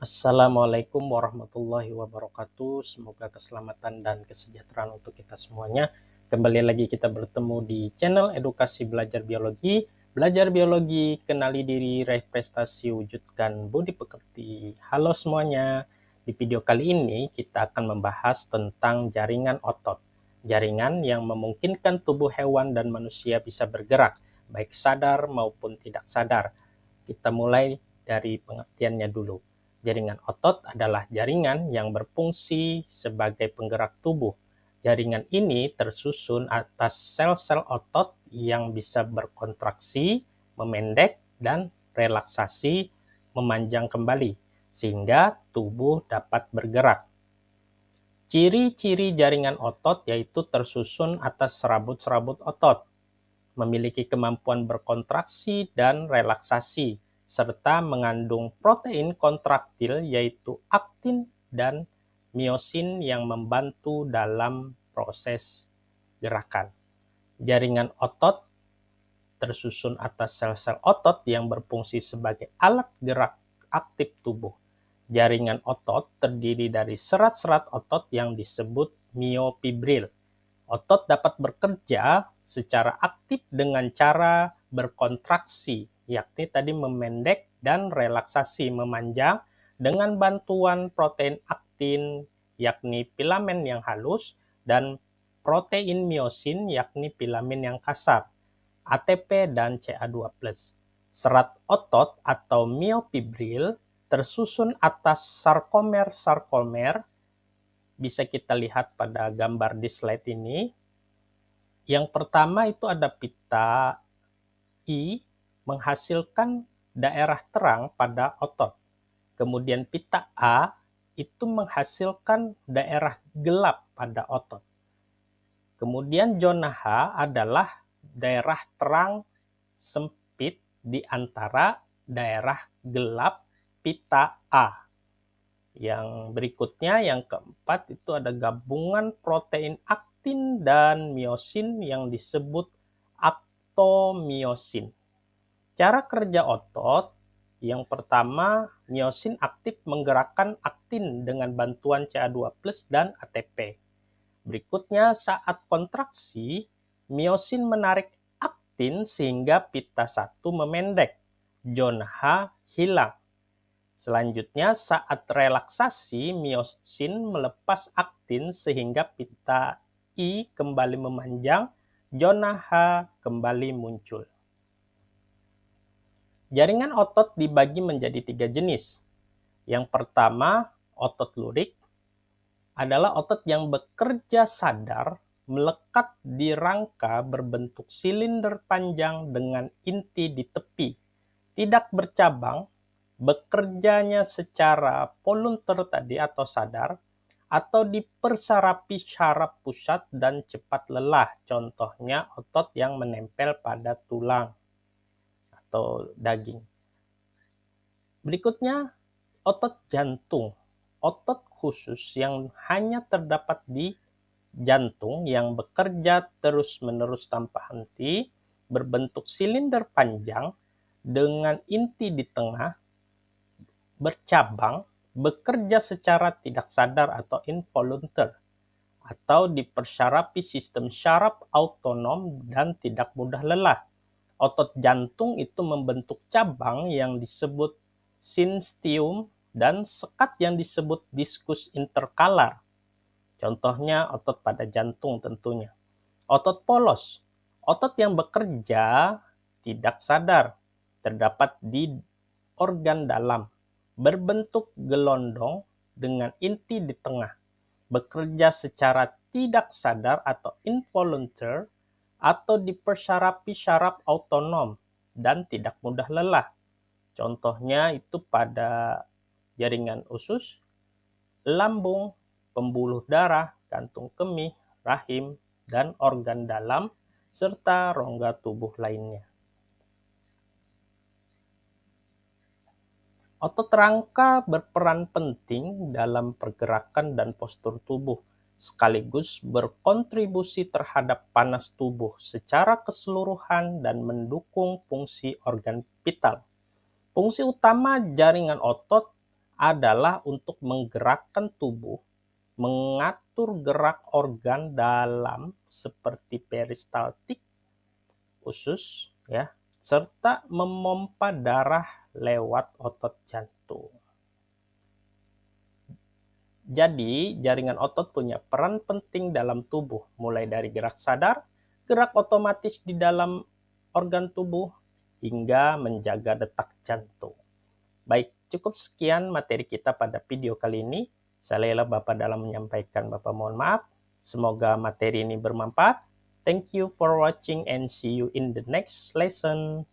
Assalamualaikum warahmatullahi wabarakatuh. Semoga keselamatan dan kesejahteraan untuk kita semuanya. Kembali lagi kita bertemu di channel Edukasi Belajar Biologi. Belajar biologi, kenali diri, raih prestasi, wujudkan budi pekerti. Halo semuanya. Di video kali ini kita akan membahas tentang jaringan otot. Jaringan yang memungkinkan tubuh hewan dan manusia bisa bergerak, baik sadar maupun tidak sadar. Kita mulai dari pengertiannya dulu. Jaringan otot adalah jaringan yang berfungsi sebagai penggerak tubuh. Jaringan ini tersusun atas sel-sel otot yang bisa berkontraksi, memendek, dan relaksasi, memanjang kembali, sehingga tubuh dapat bergerak. Ciri-ciri jaringan otot yaitu tersusun atas serabut-serabut otot, memiliki kemampuan berkontraksi dan relaksasi, serta mengandung protein kontraktil yaitu aktin dan miosin yang membantu dalam proses gerakan. Jaringan otot tersusun atas sel-sel otot yang berfungsi sebagai alat gerak aktif tubuh. Jaringan otot terdiri dari serat-serat otot yang disebut miofibril. Otot dapat bekerja secara aktif dengan cara berkontraksi, yakni tadi memendek, dan relaksasi, memanjang, dengan bantuan protein aktin, yakni filamen yang halus, dan protein miosin, yakni filamen yang kasar, ATP dan Ca2+. Serat otot atau miofibril tersusun atas sarkomer-sarkomer, bisa kita lihat pada gambar di slide ini. Yang pertama itu ada pita I menghasilkan daerah terang pada otot. Kemudian pita A itu menghasilkan daerah gelap pada otot. Kemudian zona H adalah daerah terang sempit di antara daerah gelap pita A. Yang berikutnya, yang keempat, itu ada gabungan protein aktin dan miosin yang disebut aktomiosin. Cara kerja otot, yang pertama, miosin aktif menggerakkan aktin dengan bantuan Ca2+ dan ATP. Berikutnya, saat kontraksi, miosin menarik aktin sehingga pita 1 memendek, zona H hilang. Selanjutnya, saat relaksasi, miosin melepas aktin sehingga pita I kembali memanjang, zona H kembali muncul. Jaringan otot dibagi menjadi 3 jenis. Yang pertama, otot lurik, adalah otot yang bekerja sadar, melekat di rangka berbentuk silinder panjang dengan inti di tepi, tidak bercabang, bekerjanya secara volunter tadi atau sadar, atau dipersarapi syaraf pusat dan cepat lelah. Contohnya otot yang menempel pada tulang atau daging. Berikutnya otot jantung. Otot khusus yang hanya terdapat di jantung yang bekerja terus-menerus tanpa henti, berbentuk silinder panjang dengan inti di tengah, bercabang, bekerja secara tidak sadar atau involuntar, atau dipersyarapi sistem syaraf autonom dan tidak mudah lelah. Otot jantung itu membentuk cabang yang disebut syncytium dan sekat yang disebut diskus interkalar. Contohnya otot pada jantung tentunya. Otot polos, otot yang bekerja tidak sadar, terdapat di organ dalam, berbentuk gelondong dengan inti di tengah, bekerja secara tidak sadar atau involuntar, atau dipersyarapi syaraf autonom dan tidak mudah lelah. Contohnya itu pada jaringan usus, lambung, pembuluh darah, kantung kemih, rahim, dan organ dalam, serta rongga tubuh lainnya. Otot rangka berperan penting dalam pergerakan dan postur tubuh, sekaligus berkontribusi terhadap panas tubuh secara keseluruhan dan mendukung fungsi organ vital. Fungsi utama jaringan otot adalah untuk menggerakkan tubuh, mengatur gerak organ dalam seperti peristaltik, usus, ya, serta memompa darah lewat otot jantung. Jadi, jaringan otot punya peran penting dalam tubuh, mulai dari gerak sadar, gerak otomatis di dalam organ tubuh, hingga menjaga detak jantung. Baik, cukup sekian materi kita pada video kali ini. Saya Lela Bapak dalam menyampaikan, Bapak mohon maaf. Semoga materi ini bermanfaat. Thank you for watching and see you in the next lesson.